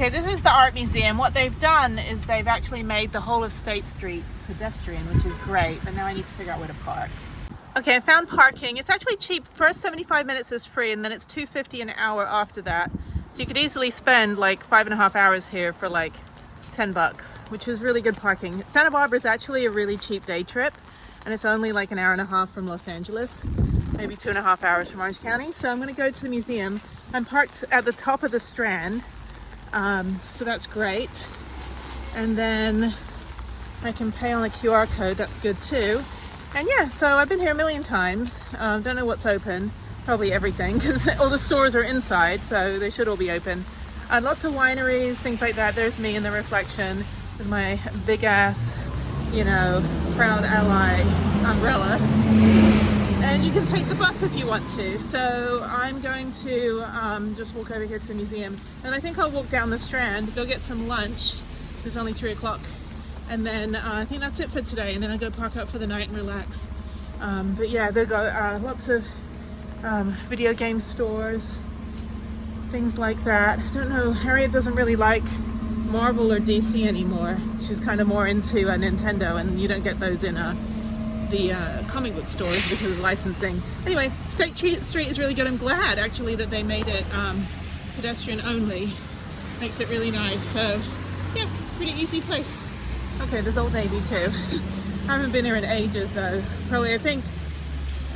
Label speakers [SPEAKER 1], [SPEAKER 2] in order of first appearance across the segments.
[SPEAKER 1] Okay, this is the art museum. What they've done is they've actually made the whole of State Street pedestrian, which is great, but now I need to figure out where to park. Okay, I found parking. It's actually cheap. First 75 minutes is free, and then it's $2.50 an hour after that. So you could easily spend like 5.5 hours here for like $10, which is really good parking. Santa Barbara is actually a really cheap day trip, and it's only like an hour and a half from Los Angeles, maybe 2.5 hours from Orange County. So I'm going to go to the museum. I'm parked at the top of the Strand, so that's great. And then I can pay on a QR code. That's good too. And yeah, so I've been here a million times. Don't know what's open. Probably everything, because all the stores are inside, so they should all be open. Lots of wineries, things like that. There's me in the reflection with my big ass, you know, proud ally umbrella. And you can take the bus if you want to. So I'm going to just walk over here to the museum. And I think I'll walk down the Strand, go get some lunch. It's only 3 o'clock. And then I think that's it for today. And then I go park up for the night and relax. But yeah, they've got lots of video game stores, things like that. I don't know, Harriet doesn't really like Marvel or DC anymore. She's kind of more into Nintendo, and you don't get those in the comic book stores because of licensing. Anyway, State Street is really good. I'm glad actually that they made it pedestrian only. Makes it really nice. So yeah, pretty easy place. Okay, there's Old Navy too. I haven't been here in ages though. Probably, I think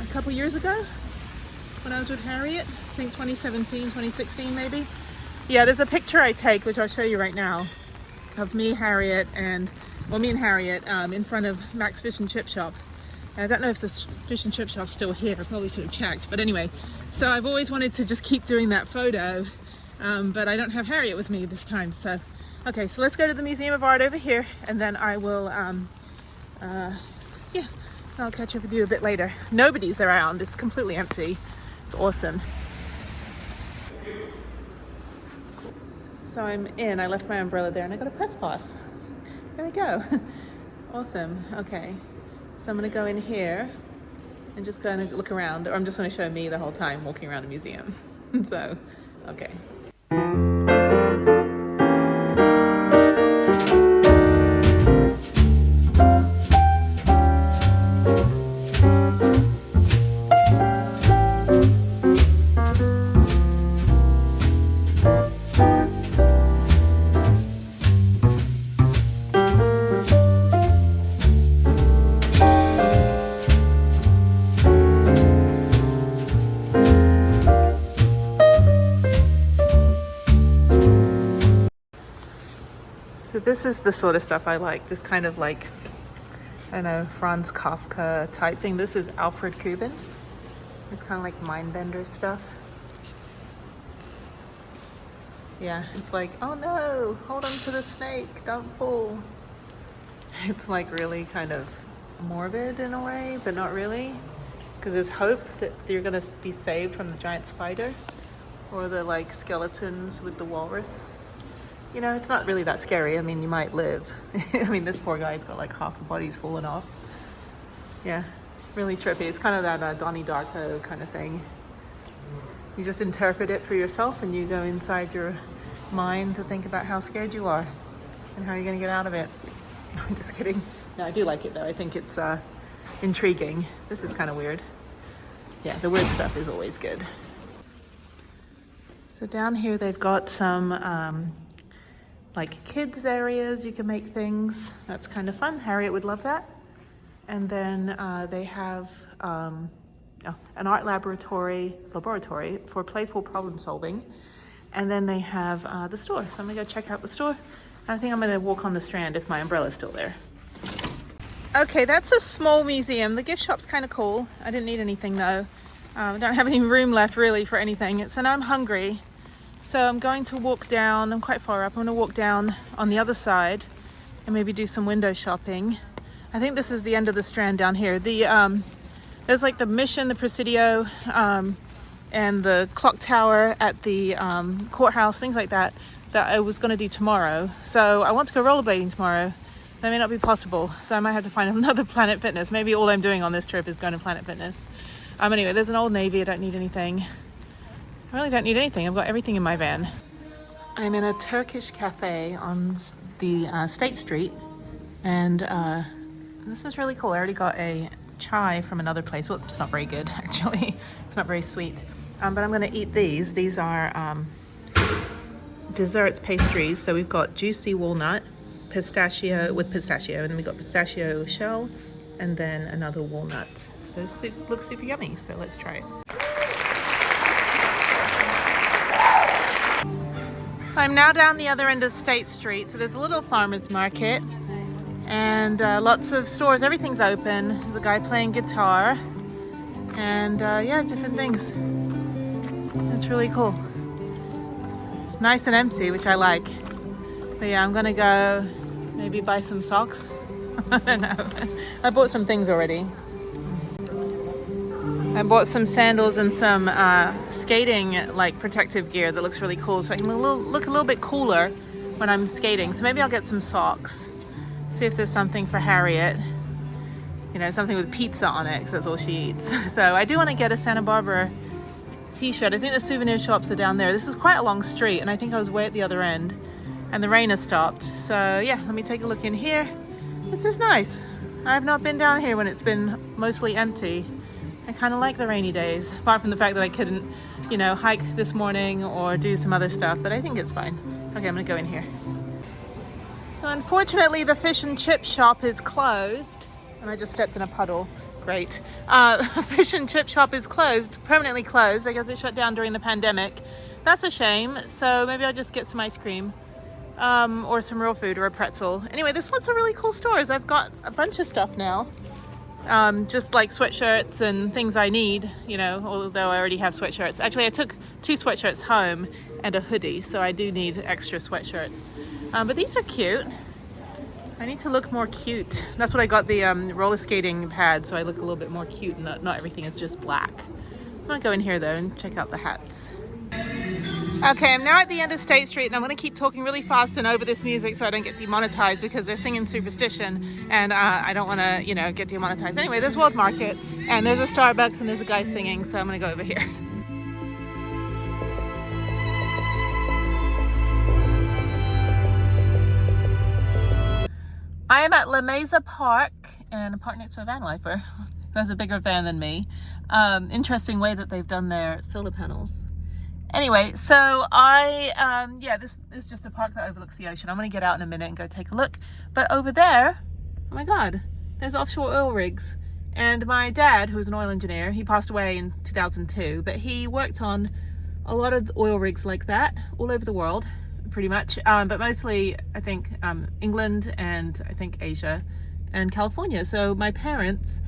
[SPEAKER 1] a couple years ago when I was with Harriet. I think 2017, 2016 maybe. Yeah, there's a picture I take, which I'll show you right now, of me, Harriet, and, well, me and Harriet in front of Mac's Fish and Chip Shop. And I don't know if this fish and chip shop's still here. I probably should have checked. But anyway, so I've always wanted to just keep doing that photo, but I don't have Harriet with me this time. So, okay, so let's go to the Museum of Art over here, and then I will, yeah, I'll catch up with you a bit later. Nobody's around. It's completely empty. It's awesome. So I'm in. I left my umbrella there, and I got a press pass. There we go. Awesome. Okay. So I'm going to go in here and just go and look around, or I'm just going to show me the whole time walking around the museum. So, okay. So this is the sort of stuff I like, this kind of like, I don't know, Franz Kafka type thing. This is Alfred Kubin. It's kind of like Mindbender stuff. Yeah, it's like, oh no, hold on to the snake, don't fall. It's like really kind of morbid in a way, but not really. Because there's hope that you're gonna be saved from the giant spider or the like skeletons with the walrus. You know, it's not really that scary. I mean, you might live. I mean, this poor guy's got like half the body's fallen off. Yeah, really trippy. It's kind of that Donnie Darko kind of thing. You just interpret it for yourself and you go inside your mind to think about how scared you are and how you're going to get out of it. I'm just kidding. No, I do like it though. I think it's intriguing. This is kind of weird. Yeah, the weird stuff is always good. So down here they've got some like kids areas. You can make things. That's kind of fun. Harriet would love that. And then they have an art laboratory for playful problem solving. And then they have the store. So I'm gonna go check out the store. I think I'm gonna walk on the Strand if my umbrella's still there. Okay, that's a small museum. The gift shop's kind of cool. I didn't need anything though. I don't have any room left really for anything. So now I'm hungry. So I'm going to walk down, I'm quite far up. I'm gonna walk down on the other side and maybe do some window shopping. I think this is the end of the Strand down here. There's like the Mission, the Presidio, and the clock tower at the courthouse, things like that, that I was gonna do tomorrow. So I want to go rollerblading tomorrow. That may not be possible. So I might have to find another Planet Fitness. Maybe all I'm doing on this trip is going to Planet Fitness. Anyway, there's an Old Navy. I don't need anything. I really don't need anything. I've got everything in my van. I'm in a Turkish cafe on the State Street, and this is really cool. I already got a chai from another place. Well, it's not very good, actually. It's not very sweet. But I'm gonna eat these. These are desserts, pastries. So we've got juicy walnut, pistachio, and then we've got pistachio shell, and then another walnut. So this looks super yummy, so let's try it. So I'm now down the other end of State Street. So there's a little farmer's market and lots of stores. Everything's open. There's a guy playing guitar and yeah, different things. It's really cool. Nice and empty, which I like. But yeah, I'm gonna go maybe buy some socks. I don't know. I bought some things already. I bought some sandals and some skating like protective gear that looks really cool, so I can look a little bit cooler when I'm skating. So maybe I'll get some socks. See if there's something for Harriet. You know, something with pizza on it, because that's all she eats. So I do want to get a Santa Barbara t-shirt. I think the souvenir shops are down there. This is quite a long street, and I think I was way at the other end, and the rain has stopped. So yeah, let me take a look in here. This is nice. I have not been down here when it's been mostly empty. I kind of like the rainy days, apart from the fact that I couldn't, you know, hike this morning or do some other stuff, but I think it's fine. Okay, I'm gonna go in here. So unfortunately, the fish and chip shop is closed, and I just stepped in a puddle. Great. Fish and chip shop is closed, permanently closed. I guess it shut down during the pandemic. That's a shame. So maybe I'll just get some ice cream, or some real food, or a pretzel. Anyway, there's lots of really cool stores. I've got a bunch of stuff now. Just like sweatshirts and things I need, you know, although I already have sweatshirts. Actually, I took 2 sweatshirts home and a hoodie, so I do need extra sweatshirts. But these are cute. I need to look more cute. That's what I got the roller skating pad, so I look a little bit more cute and not everything is just black. I'm gonna go in here though and check out the hats. Okay, I'm now at the end of State Street, and I'm going to keep talking really fast and over this music so I don't get demonetized, because they're singing Superstition, and I don't want to, you know, get demonetized. Anyway, there's World Market, and there's a Starbucks, and there's a guy singing, so I'm going to go over here. I am at La Mesa Park, and a park next to a van lifer who has a bigger van than me. Interesting way that they've done their solar panels. Anyway, so yeah, this is just a park that overlooks the ocean. I'm gonna get out in a minute and go take a look. But over there, oh my God, there's offshore oil rigs. And my dad, who was an oil engineer, he passed away in 2002, but he worked on a lot of oil rigs like that all over the world, pretty much. But mostly, I think, England and I think Asia and California. So my parents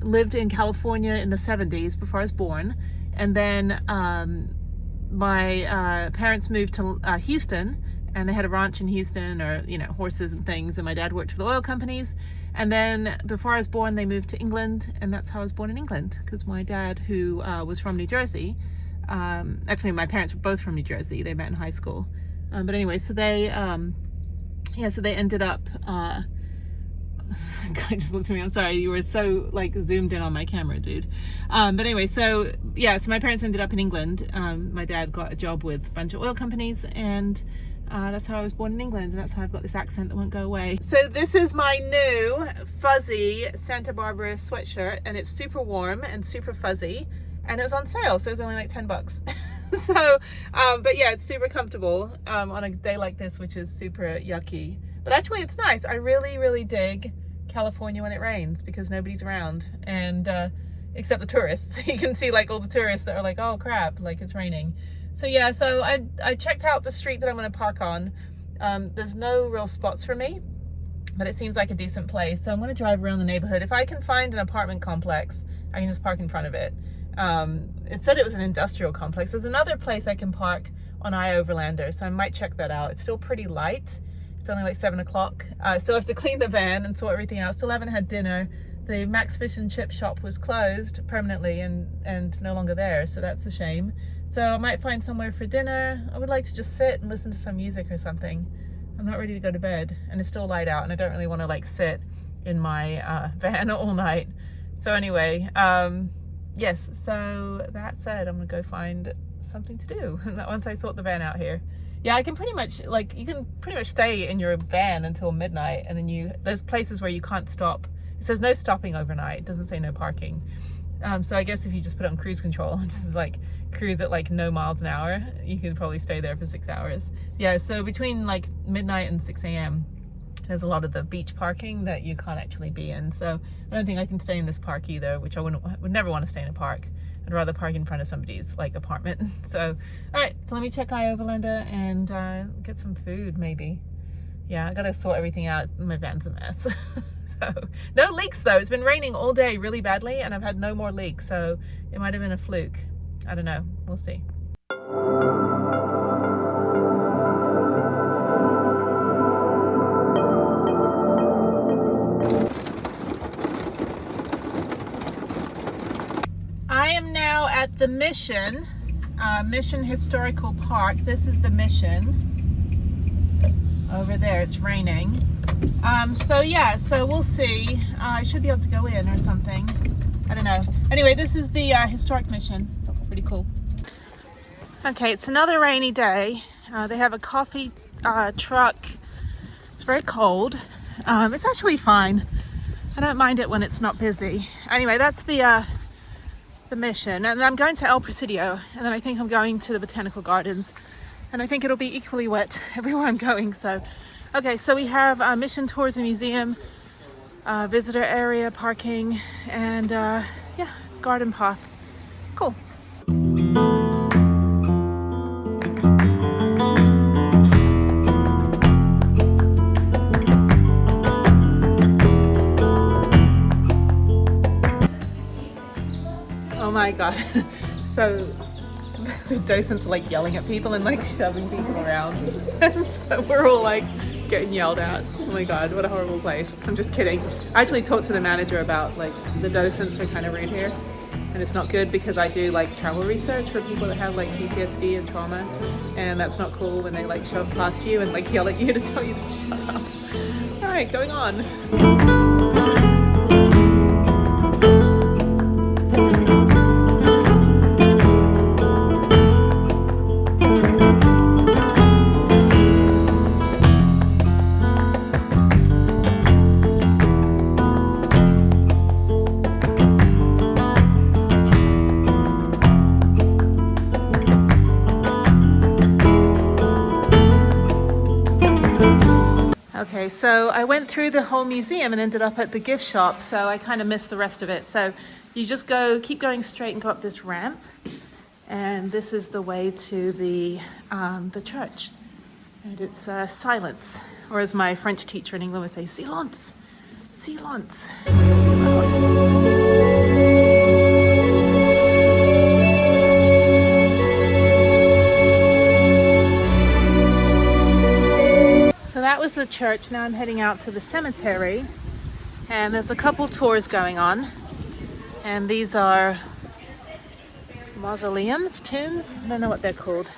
[SPEAKER 1] lived in California in the 70s before I was born. And then my parents moved to Houston, and they had a ranch in Houston, or, you know, horses and things. And my dad worked for the oil companies. And then before I was born, they moved to England, and that's how I was born in England, because my dad, who was from New Jersey, actually my parents were both from New Jersey. They met in high school. But anyway, so they, yeah, so they ended up, guy just looked at me. I'm sorry, you were so like zoomed in on my camera, dude. But anyway, so yeah, so my parents ended up in England. My dad got a job with a bunch of oil companies, and that's how I was born in England, and that's how I've got this accent that won't go away. So this is my new fuzzy Santa Barbara sweatshirt, and it's super warm and super fuzzy, and it was on sale, so it was only like 10 bucks. So, but yeah, it's super comfortable on a day like this, which is super yucky. But actually it's nice. I really, really dig California when it rains, because nobody's around, and except the tourists. You can see like all the tourists that are like, oh crap, like it's raining. So yeah, so I checked out the street that I'm going to park on. There's no real spots for me, but it seems like a decent place. So I'm going to drive around the neighborhood. If I can find an apartment complex, I can just park in front of it. It said it was an industrial complex. There's another place I can park on iOverlander, so I might check that out. It's still pretty light. It's only like 7 o'clock. I still have to clean the van and sort everything out. Still haven't had dinner. The Max Fish and Chip shop was closed permanently and no longer there, so that's a shame. So I might find somewhere for dinner. I would like to just sit and listen to some music or something. I'm not ready to go to bed, and it's still light out, and I don't really want to like sit in my van all night. So anyway, yes, so that said, I'm gonna go find something to do once I sort the van out here. Yeah, I can pretty much, like, you can pretty much stay in your van until midnight, and then there's places where you can't stop. It says no stopping overnight. It doesn't say no parking. So I guess if you just put it on cruise control and just like cruise at like no miles an hour, you can probably stay there for 6 hours. Yeah, so between like midnight and 6 a.m. there's a lot of the beach parking that you can't actually be in. So I don't think I can stay in this park either, which I would never want to stay in a park. I'd rather park in front of somebody's like apartment. So, all right, so let me check Iowa, Linda, and get some food maybe. Yeah, I gotta sort everything out. My van's a mess. So, no leaks though. It's been raining all day really badly and I've had no more leaks. So it might have been a fluke. I don't know, we'll see. I am now at the Mission Historical Park. This is the Mission. Over there, it's raining. So yeah, so we'll see. I should be able to go in or something. I don't know. Anyway, this is the historic Mission. Pretty cool. Okay, it's another rainy day. They have a coffee truck. It's very cold. It's actually fine. I don't mind it when it's not busy. Anyway, that's the Mission, and I'm going to El Presidio, and then I think I'm going to the Botanical Gardens, and I think it'll be equally wet everywhere I'm going. So okay, so we have Mission Tours and Museum, visitor area, parking, and yeah, garden path. Cool. Oh my God. So the docents are like yelling at people and like shoving people around. And so we're all like getting yelled at. Oh my God, what a horrible place. I'm just kidding. I actually talked to the manager about like the docents are kind of rude here. And it's not good because I do like travel research for people that have like PTSD and trauma. And that's not cool when they like shove past you and like yell at you to tell you to shut up. All right, going on. Okay, so I went through the whole museum and ended up at the gift shop, so I kind of missed the rest of it. So you just keep going straight and go up this ramp, and this is the way to the church. And it's silence, or as my French teacher in England would say, silence, silence. So that was the church. Now I'm heading out to the cemetery, and there's a couple tours going on, and these are mausoleums, tombs. I don't know what they're called.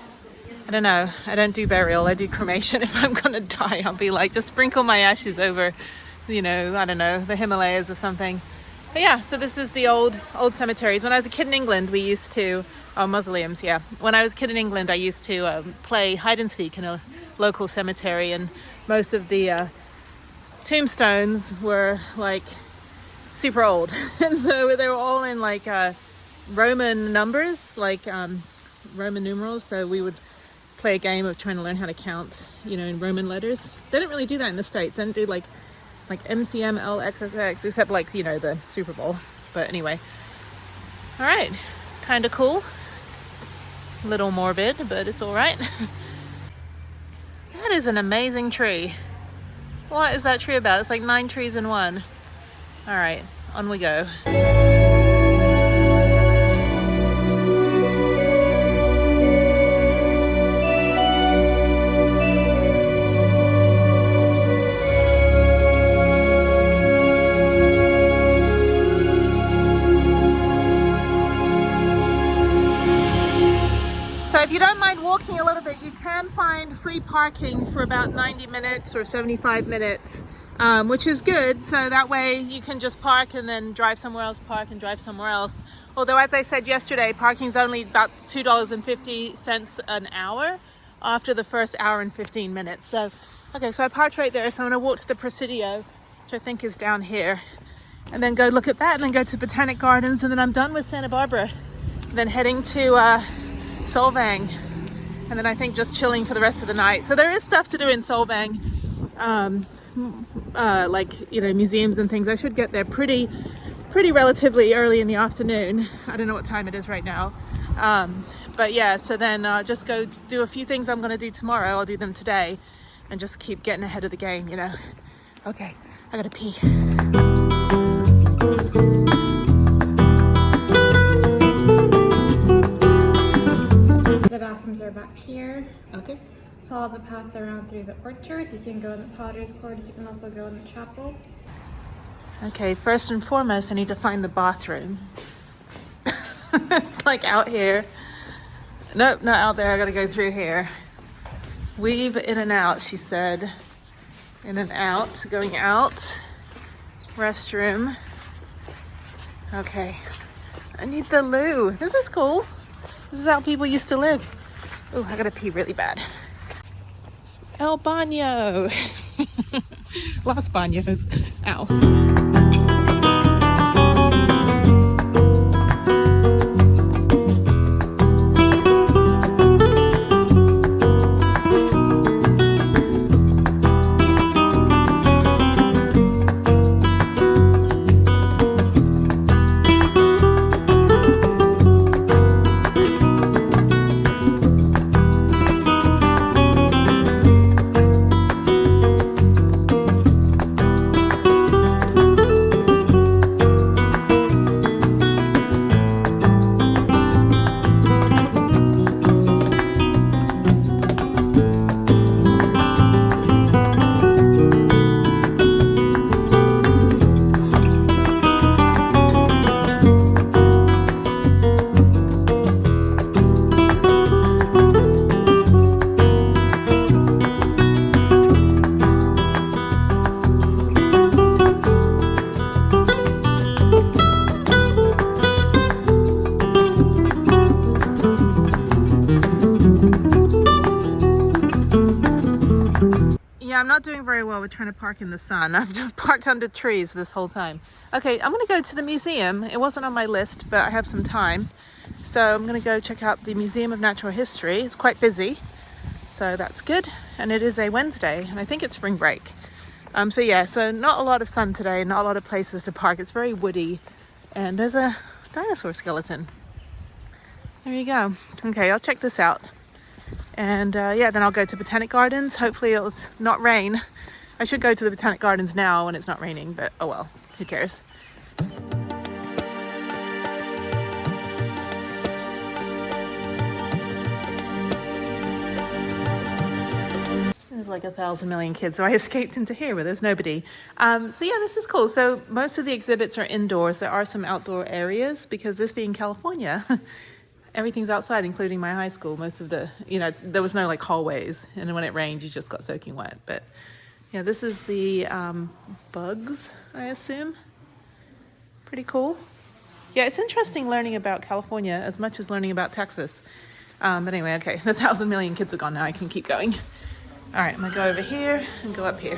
[SPEAKER 1] I don't know. I don't do burial. I do cremation. If I'm gonna die, I'll be like, just sprinkle my ashes over, you know, I don't know, the Himalayas or something. But yeah, so this is the old cemeteries. When I was a kid in England, we used to mausoleums. Yeah, when I was a kid in England, I used to play hide and seek in a local cemetery, and most of the tombstones were like super old. And so they were all in like Roman numbers, like Roman numerals. So we would play a game of trying to learn how to count, you know, in Roman letters. They don't really do that in the States. They don't do like MCM, LXXX, except like, you know, the Super Bowl. But anyway, all right, kind of cool. A little morbid, but it's all right. That is an amazing tree. What is that tree about? It's like 9 trees in one. All right, on we go. So if you don't mind walking a little bit, you can find free parking for about 90 minutes or 75 minutes, which is good. So that way you can just park and then drive somewhere else, park and drive somewhere else. Although, as I said yesterday, parking's only about $2.50 an hour after the first hour and 15 minutes. So, okay, so I parked right there. So I'm gonna walk to the Presidio, which I think is down here, and then go look at that, and then go to Botanic Gardens, and then I'm done with Santa Barbara. Then heading to Solvang, and then I think just chilling for the rest of the night. So there is stuff to do in Solvang, like, you know, museums and things. I should get there pretty relatively early in the afternoon. I don't know what time it is right now. But yeah, so then just go do a few things I'm gonna do tomorrow. I'll do them today and just keep getting ahead of the game, you know. Okay, I gotta pee.
[SPEAKER 2] The bathrooms are back here.
[SPEAKER 1] Okay.
[SPEAKER 2] Follow the path around through the orchard. You can go in the potter's quarters. You can also go in the chapel.
[SPEAKER 1] Okay, first and foremost, I need to find the bathroom. It's like out here. Nope, not out there. I gotta go through here. Weave in and out, she said. In and out, going out. Restroom. Okay. I need the loo. This is cool. This is how people used to live. Oh, I gotta pee really bad. El baño. Los baños. Ow. Yeah, I'm not doing very well with trying to park in the sun. I've just parked under trees this whole time. Okay, I'm gonna go to the museum. It wasn't on my list, but I have some time. So I'm gonna go check out the Museum of Natural History. It's quite busy, so that's good. And it is a Wednesday, and I think it's spring break. So yeah, so not a lot of sun today, not a lot of places to park. It's very woody, and there's a dinosaur skeleton. There you go. Okay, I'll check this out. And yeah, then I'll go to Botanic Gardens. Hopefully it'll not rain. I should go to the Botanic Gardens now when it's not raining, but oh well, who cares? There's like 1,000 million kids, so I escaped into here where there's nobody. So yeah, this is cool. So most of the exhibits are indoors. There are some outdoor areas because this being California, everything's outside, including my high school. Most of the, you know, there was no like hallways, and when it rained, you just got soaking wet. But yeah, this is the bugs, I assume. Pretty cool. Yeah, it's interesting learning about California as much as learning about Texas. But anyway, okay, the 1,000 million kids are gone now. I can keep going. All right, I'm gonna go over here and go up here.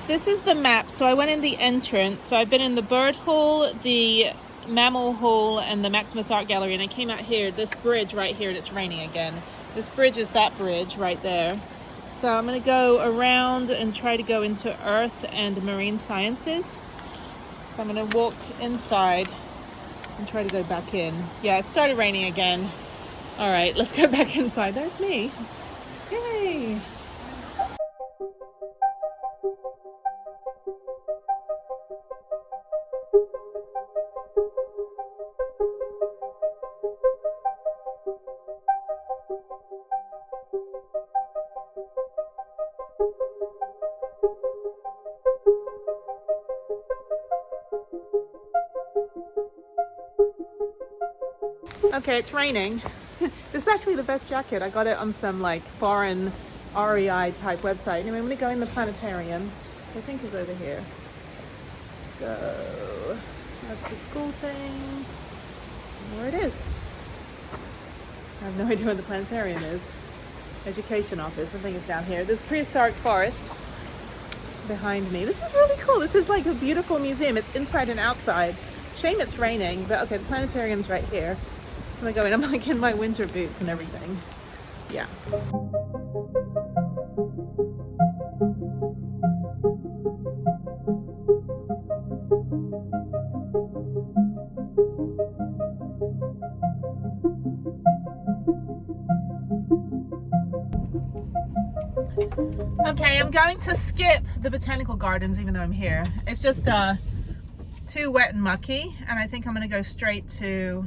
[SPEAKER 1] This is the map. So I went in the entrance. So I've been in the bird hall, the mammal hall, and the Maximus Art Gallery, and I came out here, this bridge right here, and it's raining again. This bridge is that bridge right there. So I'm gonna go around and try to go into Earth and Marine Sciences. So I'm gonna walk inside and try to go back in. Yeah, it started raining again. All right, let's go back inside. There's me. Yay! Okay, it's raining. This is actually the best jacket. I got it on some like foreign REI type website. Anyway, I'm gonna go in the planetarium. I think is over here. Let's go. That's the school thing. Where it is. I have no idea where the planetarium is. Education office, I think it's down here. There's prehistoric forest behind me. This is really cool. This is like a beautiful museum. It's inside and outside. Shame it's raining, but okay, the planetarium's right here. I'm gonna go in. I'm like in my winter boots and everything. Yeah. Okay, I'm going to skip the botanical gardens even though I'm here. It's just too wet and mucky, and I think I'm gonna go straight to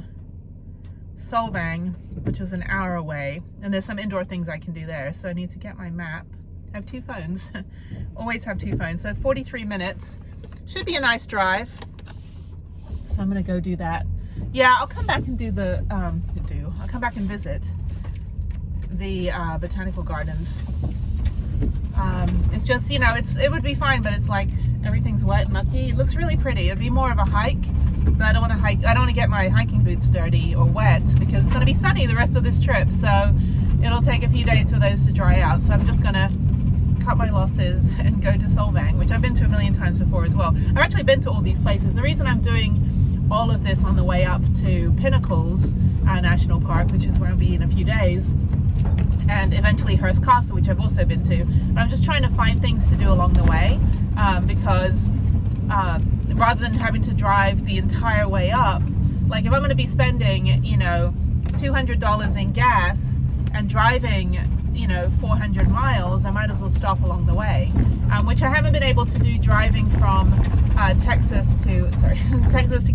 [SPEAKER 1] SOGGY, which is an hour away, and there's some indoor things I can do there, so I need to get my map. I have two phones. Always have two phones. So 43 minutes. Should be a nice drive. So I'm gonna go do that. Yeah, I'll come back and do the I'll come back and visit the botanical gardens. It's just, you know, it would be fine, but it's like everything's wet and mucky. It looks really pretty. It'd be more of a hike, but I don't want to hike. I don't want to get my hiking boots dirty or wet because it's going to be sunny the rest of this trip. So it'll take a few days for those to dry out. So I'm just going to cut my losses and go to SOGGY, which I've been to a million times before as well. I've actually been to all these places. The reason I'm doing all of this on the way up to Pinnacles National Park, which is where I'll be in a few days, and eventually Hearst Castle, which I've also been to. But I'm just trying to find things to do along the way because rather than having to drive the entire way up, like if I'm going to be spending, you know, $200 in gas and driving, you know, 400 miles, I might as well stop along the way, which I haven't been able to do driving from Texas to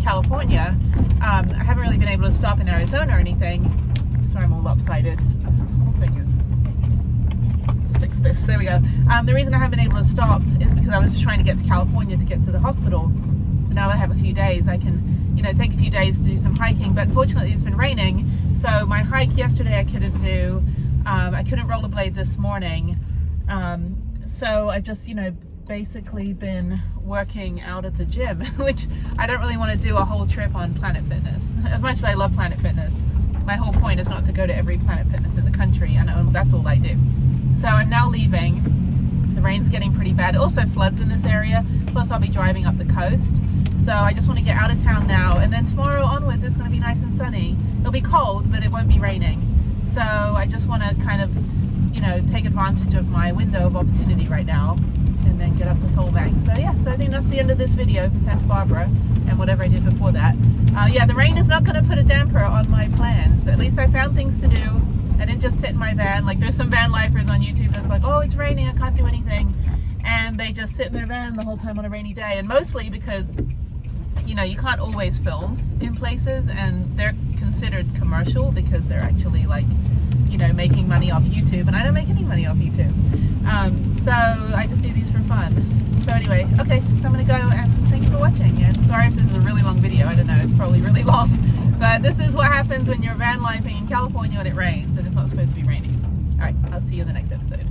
[SPEAKER 1] California. I haven't really been able to stop in Arizona or anything. Sorry, I'm all lopsided. This whole thing is... Let's fix this. There we go. The reason I haven't been able to stop is because I was just trying to get to California to get to the hospital. But now that I have a few days, I can, you know, take a few days to do some hiking. But fortunately, it's been raining. So my hike yesterday I couldn't do. I couldn't rollerblade this morning. So I've just, you know, basically been working out at the gym, which I don't really want to do a whole trip on Planet Fitness. As much as I love Planet Fitness, my whole point is not to go to every Planet Fitness in the country, and that's all I do. So I'm now leaving. The rain's getting pretty bad. It also floods in this area, plus I'll be driving up the coast. So I just want to get out of town now, and then tomorrow onwards it's going to be nice and sunny. It'll be cold, but it won't be raining. So I just want to kind of, you know, take advantage of my window of opportunity right now, and then get up to SOGGY. So yeah, so I think that's the end of this video for Santa Barbara and whatever I did before that. Yeah, the rain is not going to put a damper on my plans. At least I found things to do. I didn't just sit in my van. Like there's some van lifers on YouTube that's like, oh, it's raining, I can't do anything. And they just sit in their van the whole time on a rainy day. And mostly because, you know, you can't always film in places, and they're considered commercial because they're actually like, you know, making money off YouTube, and I don't make any money off YouTube. So I just do these for fun. So anyway, okay, so I'm gonna go, and thank you for watching, and sorry if this is a really long video. I don't know, it's probably really long, but this is what happens when you're van lifing in California and it rains, and it's not supposed to be raining. All right, I'll see you in the next episode.